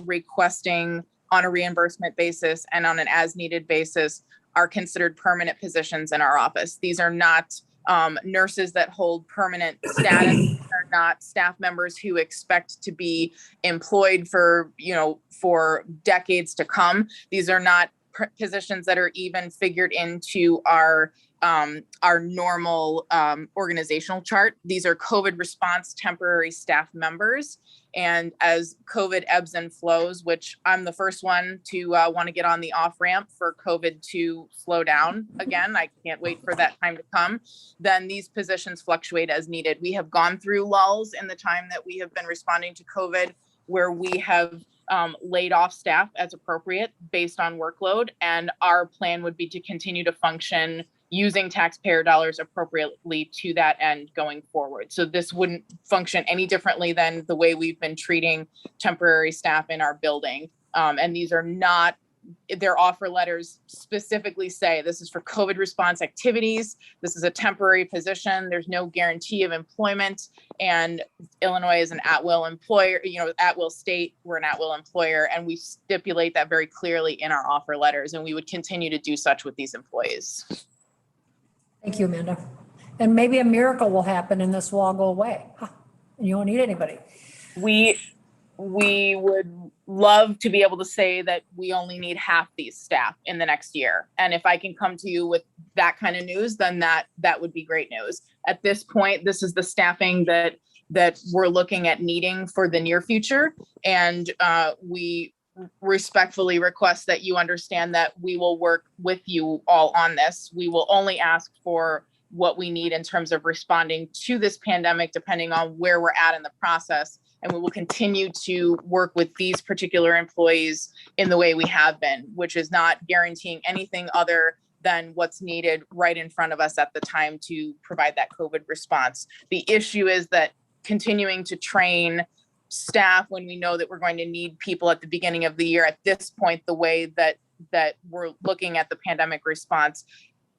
requesting on a reimbursement basis and on an as needed basis are considered permanent positions in our office. These are not nurses that hold permanent status, are not staff members who expect to be employed for decades to come. These are not positions that are even figured into our normal organizational chart. These are COVID response temporary staff members. And as COVID ebbs and flows, which I'm the first one to want to get on the off ramp for COVID to slow down again, I can't wait for that time to come, then these positions fluctuate as needed. We have gone through lulls in the time that we have been responding to COVID where we have laid off staff as appropriate based on workload. And our plan would be to continue to function using taxpayer dollars appropriately to that end going forward. So this wouldn't function any differently than the way we've been treating temporary staff in our building. And these are not their offer letters specifically say this is for COVID response activities. This is a temporary position. There's no guarantee of employment. And Illinois is an at-will employer, at-will state. We're an at-will employer. And we stipulate that very clearly in our offer letters. And we would continue to do such with these employees. Thank you, Amanda. And maybe a miracle will happen and this will all go away. And you won't need anybody. We would love to be able to say that we only need half these staff in the next year. And if I can come to you with that kind of news, then that would be great news. At this point, this is the staffing that we're looking at needing for the near future. And we respectfully request that you understand that we will work with you all on this. We will only ask for what we need in terms of responding to this pandemic, depending on where we're at in the process. And we will continue to work with these particular employees in the way we have been, which is not guaranteeing anything other than what's needed right in front of us at the time to provide that COVID response. The issue is that continuing to train staff when we know that we're going to need people at the beginning of the year, at this point, the way that we're looking at the pandemic response,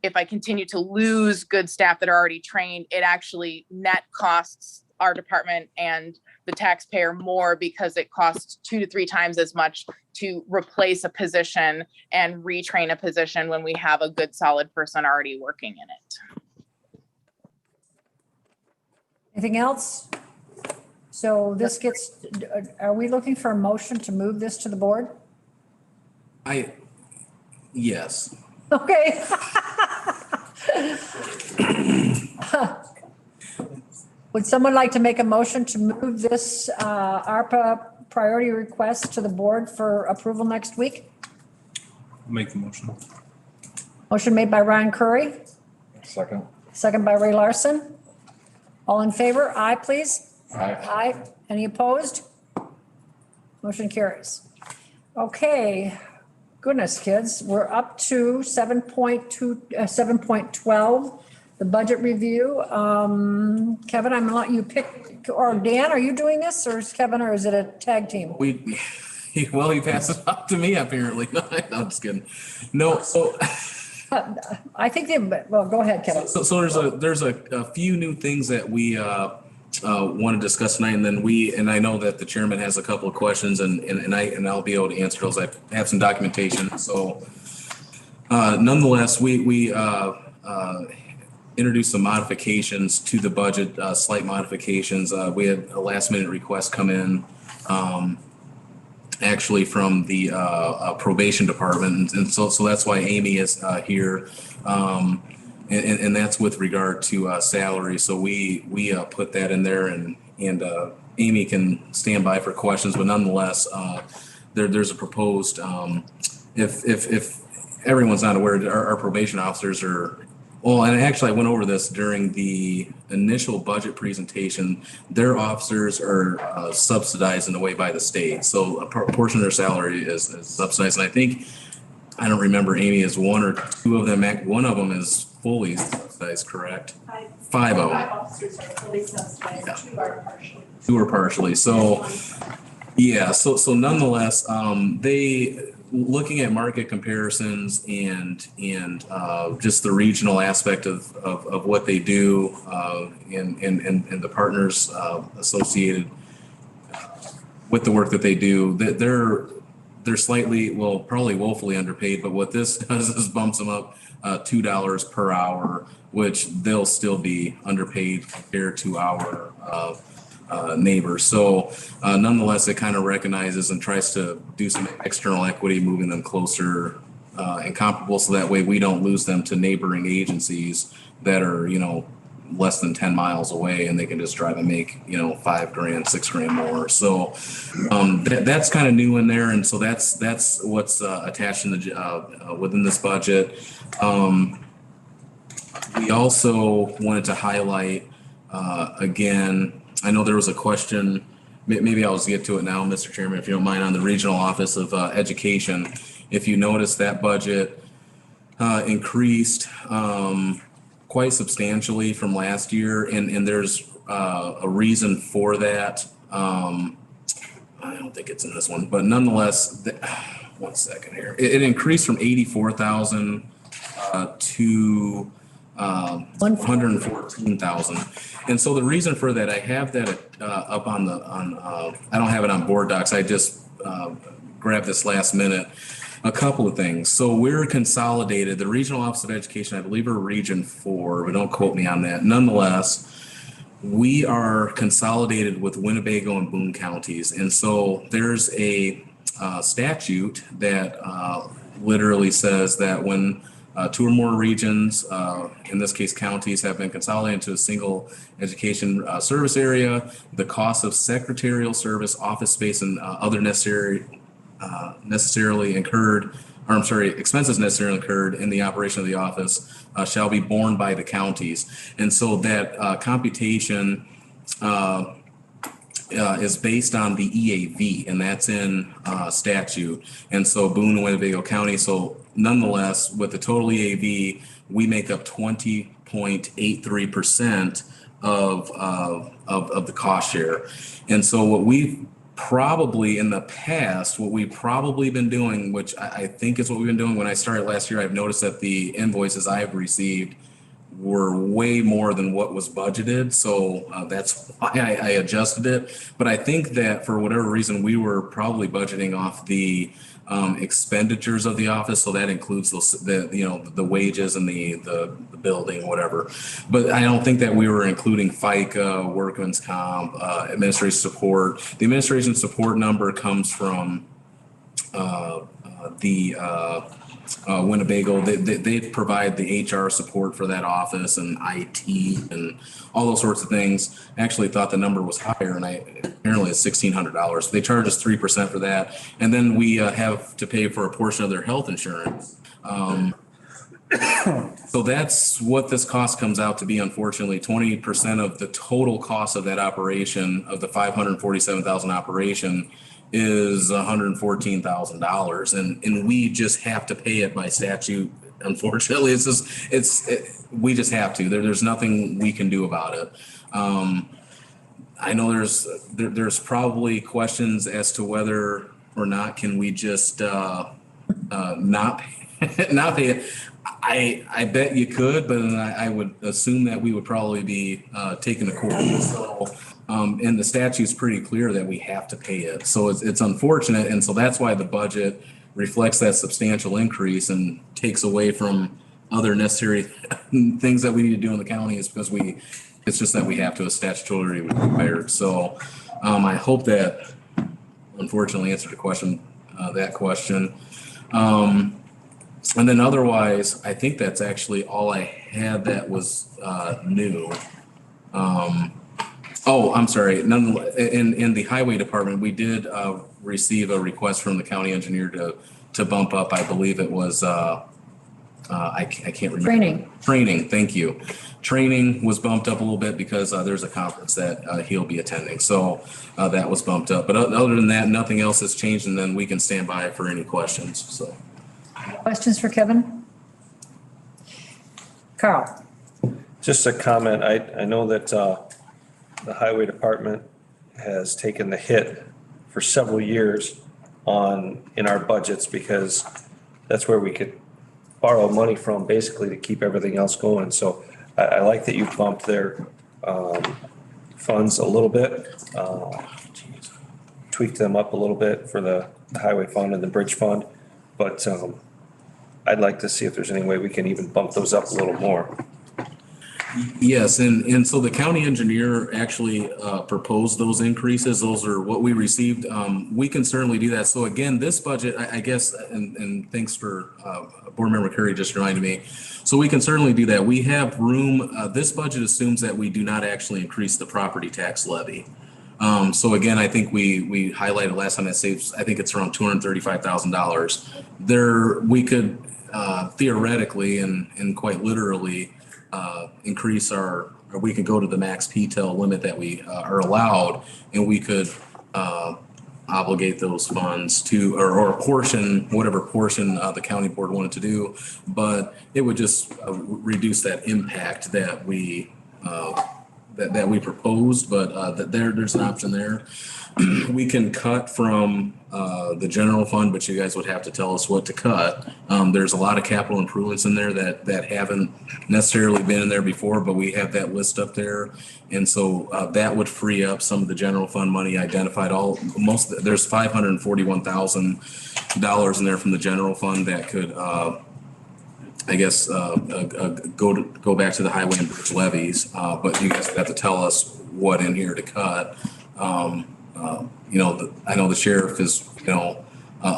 if I continue to lose good staff that are already trained, it actually net costs our department and the taxpayer more, because it costs 2 to 3 times as much to replace a position and retrain a position when we have a good solid person already working in it. Anything else? So this are we looking for a motion to move this to the board? Yes. Okay. Would someone like to make a motion to move this ARPA priority request to the board for approval next week? Make the motion. Motion made by Ryan Curry, Second. second by Ray Larson. All in favor? Aye, please. Aye. Aye. Any opposed? Motion carries. Okay. Goodness, kids, we're up to 7.12, the budget review. Kevin, I'm gonna let you pick, or Dan, are you doing this, or is Kevin, or is it a tag team? He passed it up to me apparently. No, I'm just kidding. No, so. I think well, go ahead, Kevin. So there's a few new things that we want to discuss tonight, and then I know that the chairman has a couple of questions, and I'll be able to answer those. I have some documentation. So nonetheless, we introduced some modifications to the budget, slight modifications. We had a last minute request come in, actually from the probation department, and so that's why Amy is here, and that's with regard to salary. So we put that in there, and Amy can stand by for questions, but nonetheless, there's a proposed, if everyone's not aware, our probation officers are. Well, and actually I went over this during the initial budget presentation. Their officers are subsidized in a way by the state. So a portion of their salary is subsidized. And I don't remember, Amy, is 1 or 2 of them, one of them is fully subsidized, correct? 5 of them. 5 officers are fully subsidized, Yeah. 2 are partially. 2 are partially. So, yeah, so nonetheless, looking at market comparisons and just the regional aspect of what they do, and the partners associated with the work that they do, that they're slightly, well, probably woefully underpaid, but what this does is bumps them up $2 per hour, which they'll still be underpaid compared to our neighbors. So nonetheless, it kind of recognizes and tries to do some external equity, moving them closer and comparable, so that way we don't lose them to neighboring agencies that are, less than 10 miles away, and they can just drive and make, $5,000, $6,000 more. So that's kind of new in there. And so that's what's attached in the within this budget. We also wanted to highlight, again, I know there was a question, maybe I'll just get to it now, Mr. Chairman, if you don't mind, on the Regional Office of Education. If you notice, that budget increased quite substantially from last year, and there's a reason for that. I don't think it's in this one, but nonetheless, one second here. It increased from 84,000 to 114,000. And so the reason for that, I have that up on I don't have it on board docs. I just grabbed this last minute. A couple of things. So we're consolidated. The Regional Office of Education, I believe, are Region 4, but don't quote me on that. Nonetheless, we are consolidated with Winnebago and Boone counties. And so there's a statute that literally says that when two or more regions, in this case counties, have been consolidated into a single education service area, the cost of secretarial service, office space, and other expenses necessarily incurred in the operation of the office shall be borne by the counties. And so that computation is based on the EAV, and that's in statute. And so Boone and Winnebago County, so nonetheless, with the total EAV, we make up 20.83% of the cost share. And so what we've probably in the past, what we've probably been doing, which I think is what we've been doing when I started last year, I've noticed that the invoices I've received were way more than what was budgeted. So that's why I adjusted it. But I think that for whatever reason, we were probably budgeting off the expenditures of the office. So that includes the wages and the building, whatever. But I don't think that we were including FICA, workman's comp, administration support. The administration support number comes from Winnebago. They provide the HR support for that office and IT and all those sorts of things. I actually thought the number was higher, and apparently it's $1,600. They charge us 3% for that, and then we have to pay for a portion of their health insurance. So that's what this cost comes out to be. Unfortunately, 20% of the total cost of that operation, of the $547,000 operation, is $114,000, and we just have to pay it by statute. Unfortunately, we just have to. There's nothing we can do about it. I know there's probably questions as to whether or not can we just not pay it. I bet you could, but I would assume that we would probably be taken to court. So, and the statute's pretty clear that we have to pay it. So it's unfortunate, and so that's why the budget reflects that substantial increase and takes away from other necessary things that we need to do in the county, is because it's just that we have to, as statutorily required. So I hope that unfortunately answered the question, that question. And then otherwise, I think that's actually all I had that was new. I'm sorry. In the highway department, we did receive a request from the county engineer to bump up. I believe it was I can't remember. Training. Thank you. Training was bumped up a little bit because there's a conference that he'll be attending. So that was bumped up. But other than that, nothing else has changed. And then we can stand by for any questions. So. Questions for Kevin? Carl? Just a comment. I know that the highway department has taken the hit for several years in our budgets, because that's where we could borrow money from basically to keep everything else going. So I like that you bumped their funds a little bit, tweaked them up a little bit for the highway fund and the bridge fund. But I'd like to see if there's any way we can even bump those up a little more. Yes, and so the county engineer actually proposed those increases. Those are what we received. We can certainly do that. So again, this budget, I guess, and thanks for Board Member Curry just reminded me. So we can certainly do that. We have room. This budget assumes that we do not actually increase the property tax levy. So again, I think we highlighted last time that saves, I think it's around $235,000. There, we could theoretically and quite literally increase we could go to the max PTEL limit that we are allowed, and we could obligate those funds to, or a portion, whatever portion the county board wanted to do, but it would just reduce that impact that we that we proposed, but that there's an option there. We can cut from the general fund, but you guys would have to tell us what to cut. There's a lot of capital improvements in there that haven't necessarily been in there before, but we have that list up there. And so that would free up some of the general fund money identified. There's $541,000 in there from the general fund that could I guess, go back to the highway and bridge levies, but you guys have to tell us what in here to cut. I know the sheriff is, a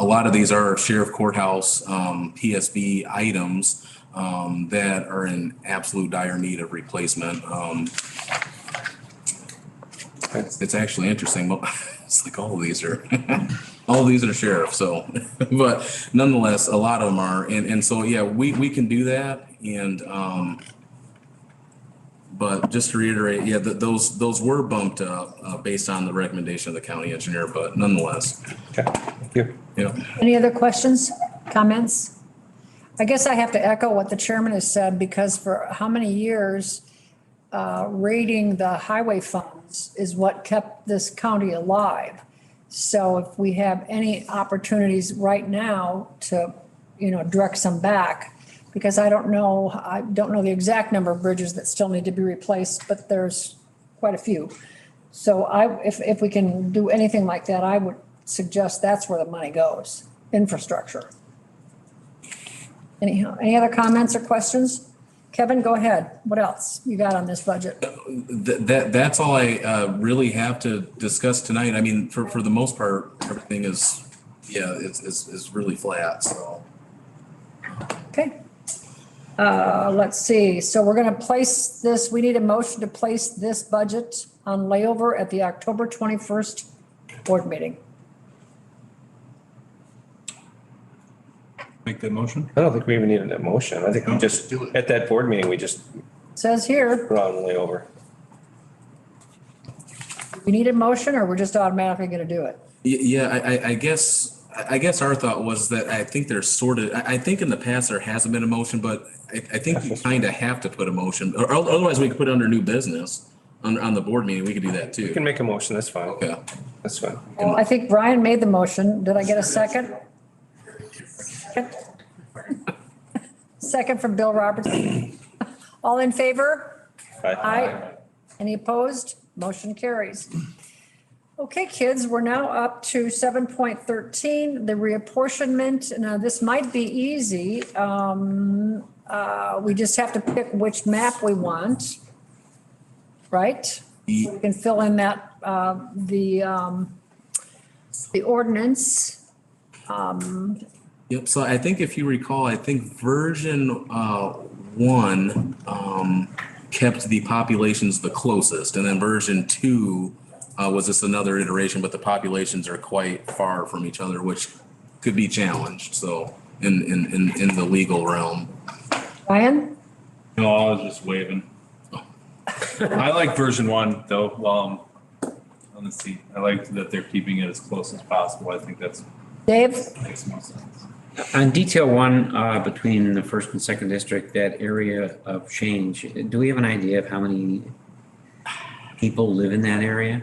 lot of these are sheriff courthouse, PSB items, that are in absolute dire need of replacement. It's actually interesting. It's like all of these are sheriff. So, but nonetheless, a lot of them are. And so, yeah, we can do that. And, but just to reiterate, yeah, those were bumped up based on the recommendation of the county engineer, but nonetheless. Okay, thank you. Any other questions, comments? I guess I have to echo what the chairman has said, because for how many years, raiding the highway funds is what kept this county alive. So if we have any opportunities right now to, direct some back, because I don't know the exact number of bridges that still need to be replaced, but there's quite a few. So if we can do anything like that, I would suggest that's where the money goes, infrastructure. Any other comments or questions? Kevin, go ahead. What else you got on this budget? That's all I really have to discuss tonight. I mean, for the most part, everything is, it's really flat, so. Okay. Let's see. So we're going to place this, we need a motion to place this budget on layover at the October 21st board meeting. Make that motion? I don't think we even needed a motion. I think we just, at that board meeting, we just Says here, put on layover. we need a motion or we're just automatically going to do it? Yeah, I guess our thought was that I think there's I think in the past there hasn't been a motion, but I think you kind of have to put a motion, or otherwise we could put it under new business on the board meeting. We could do that too. You can make a motion, that's fine. Okay. That's fine. Well, I think Brian made the motion. Did I get a second? Second from Bill Robertson. All in favor? Aye. Any opposed? Motion carries. Okay, kids, we're now up to 7.13, the reapportionment. Now, this might be easy. We just have to pick which map we want, right? We can fill in that, the ordinance. Yep. So I think if you recall, I think version 1 kept the populations the closest, and then version 2 was just another iteration, but the populations are quite far from each other, which could be challenged. So in the legal realm. Ryan? No, I was just waving. I like version 1 though, while I'm on the seat. I like that they're keeping it as close as possible. I think that's Dave? makes more sense. On detail 1, between the first and second district, that area of change, do we have an idea of how many people live in that area?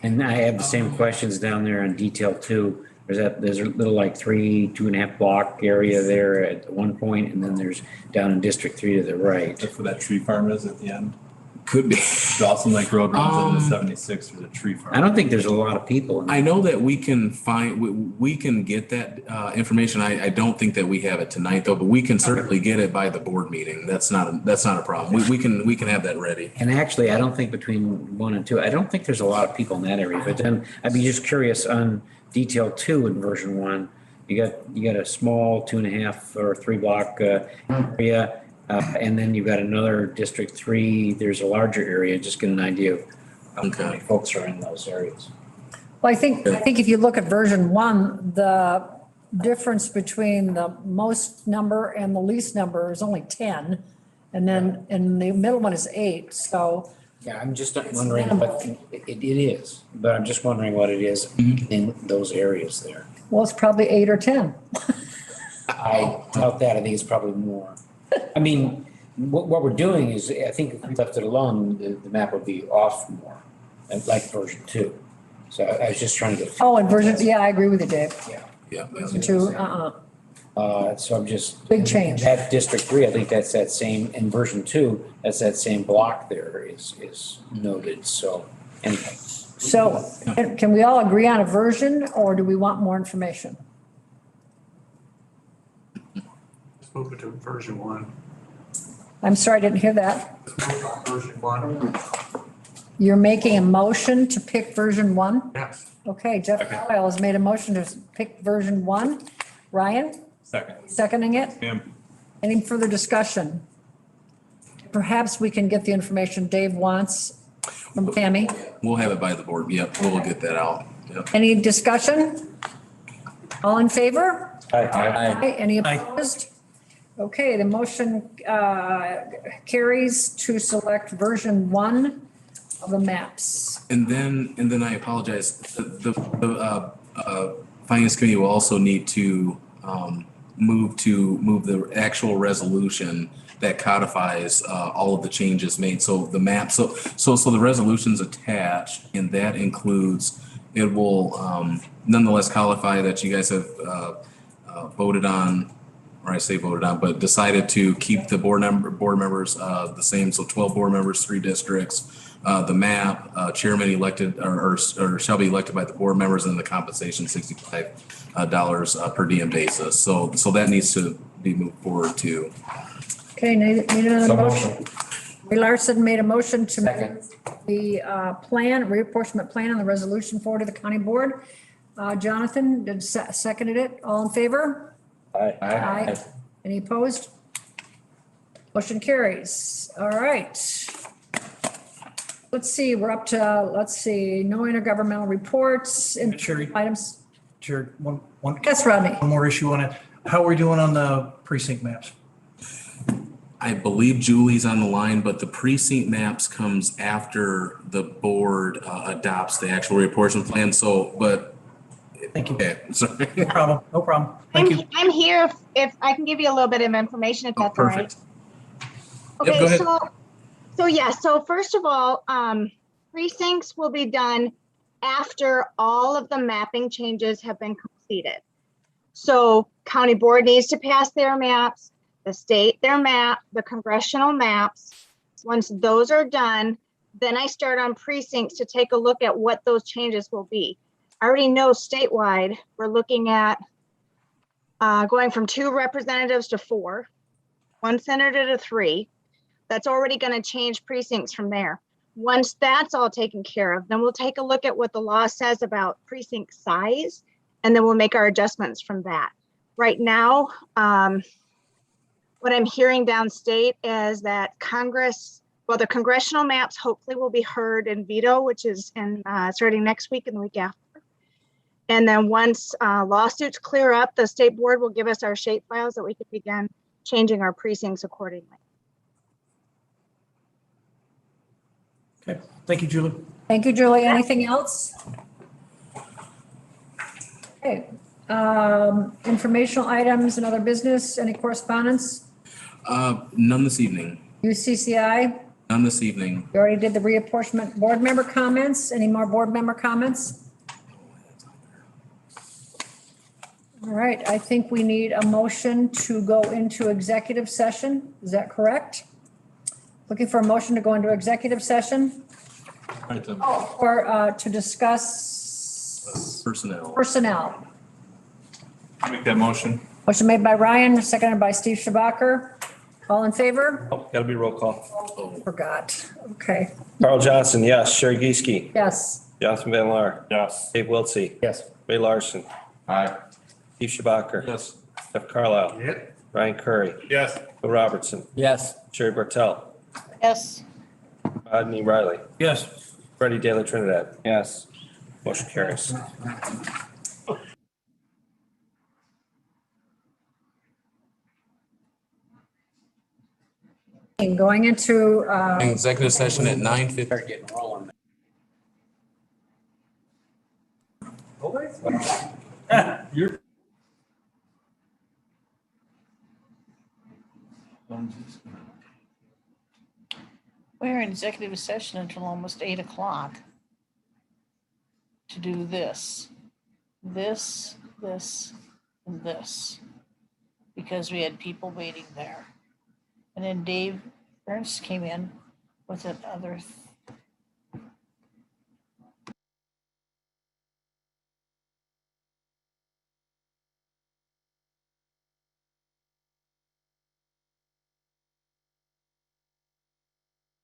And I have the same questions down there on detail 2. There's a little like 2.5 block area there at one point, and then there's down in District 3 to the right. That's where that tree farm is at the end. Could be. Dawson Lake Road runs into 76 for the tree farm. I don't think there's a lot of people in there. I know that we can we can get that information. I don't think that we have it tonight though, but we can certainly get it by the board meeting. That's not a problem. We can have that ready. And actually, I don't think between 1 and 2, I don't think there's a lot of people in that area. But then I'd be just curious on detail 2 in version 1. You got a small 2.5 or 3 block area. And then you've got another District 3, there's a larger area, just get an idea of how many folks are in those areas. Well, I think if you look at version 1, the difference between the most number and the least number is only 10. And then, and the middle one is 8, so. Yeah, I'm just wondering, but it is, but I'm just wondering what it is in those areas there. Well, it's probably 8 or 10. I doubt that, I think it's probably more. I mean, what we're doing is, I think if we left it alone, the map would be off more, like version 2. So I was just trying to get. Oh, and version, yeah, I agree with you, Dave. Yeah. Version 2, So I'm just. Big change. That District 3, I think that's that same, in version 2, that's that same block there is noted, so anyway. So can we all agree on a version or do we want more information? Let's move it to version 1. I'm sorry, I didn't hear that. Version 1, You're making a motion to pick version 1? yes. Okay, Jeff Kyle has made a motion to pick version 1. Ryan, Second. seconding it? Pam. Any further discussion? Perhaps we can get the information Dave wants from Tammy. We'll have it by the board. Yep, we'll get that out. Yep. Any discussion? All in favor? Aye. Aye. Any opposed? Okay, the motion carries to select version 1 of the maps. And then I apologize, the finance committee will also need to move the actual resolution that codifies all of the changes made. So the map, so the resolution's attached, and that includes, it will nonetheless codify that you guys have voted on, or I say voted on, but decided to keep the board members the same. So 12 board members, 3 districts. The map, chairman elected or shall be elected by the board members, and the compensation $65 per diem basis. So that needs to be moved forward too. Okay, need another So motion. Ray Larson made a motion to Second. move the reapportionment plan and the resolution forward to the county board. Jonathan did seconded it. All in favor? Aye. Any opposed? Motion carries. All right. Let's see, we're up to, no intergovernmental reports, Sherry. items. Sure, one Yes, Rodney. more issue on it. How are we doing on the precinct maps? I believe Julie's on the line, but the precinct maps comes after the board adopts the actual reapportionment plan. So, but. Thank you. Okay, sorry. No problem. Thank you. I'm here if I can give you a little bit of information, if that's all right. Perfect. Yep, go Okay, ahead. so first of all, precincts will be done after all of the mapping changes have been completed. So county board needs to pass their maps, the state their map, the congressional maps. Once those are done, then I start on precincts to take a look at what those changes will be. I already know statewide, we're looking at going from 2 representatives to 4, 1 senator to 3. That's already going to change precincts from there. Once that's all taken care of, then we'll take a look at what the law says about precinct size, and then we'll make our adjustments from that. Right now, what I'm hearing downstate is that the congressional maps hopefully will be heard in veto, which is starting next week and the week after. And then once lawsuits clear up, the state board will give us our shape files that we can begin changing our precincts accordingly. Okay, thank you, Julie. Thank you, Julie. Anything else? Okay, informational items and other business, any correspondence? None this evening. UCCI, None this evening. we already did the reapportionment. Board member comments, any more board member comments? All right, I think we need a motion to go into executive session. Is that correct? Looking for a motion to go into executive session or to discuss personnel. Make that motion. Motion made by Ryan, seconded by Steve Schabacher. All in favor? Oh, gotta be roll call. Forgot. Okay, Carl Johnson, yes. Sherry Geeske. yes. Jonathan Van Laar. Yes. Dave Wiltsey. Yes. Ray Larson. Aye. Steve Schabacher. Yes. Jeff Carlisle. Yep. Ryan Curry. Yes. Bill Robertson. Yes. Sherry Bartel. Yes. Rodney Riley. Yes. Freddie De La Trinidad. Yes. Motion carries. Going into, Executive session at 9:50. Start getting rolling. You're We're in executive session until almost 8 o'clock to do this, and this, because we had people waiting there. And then Dave Ernst came in with another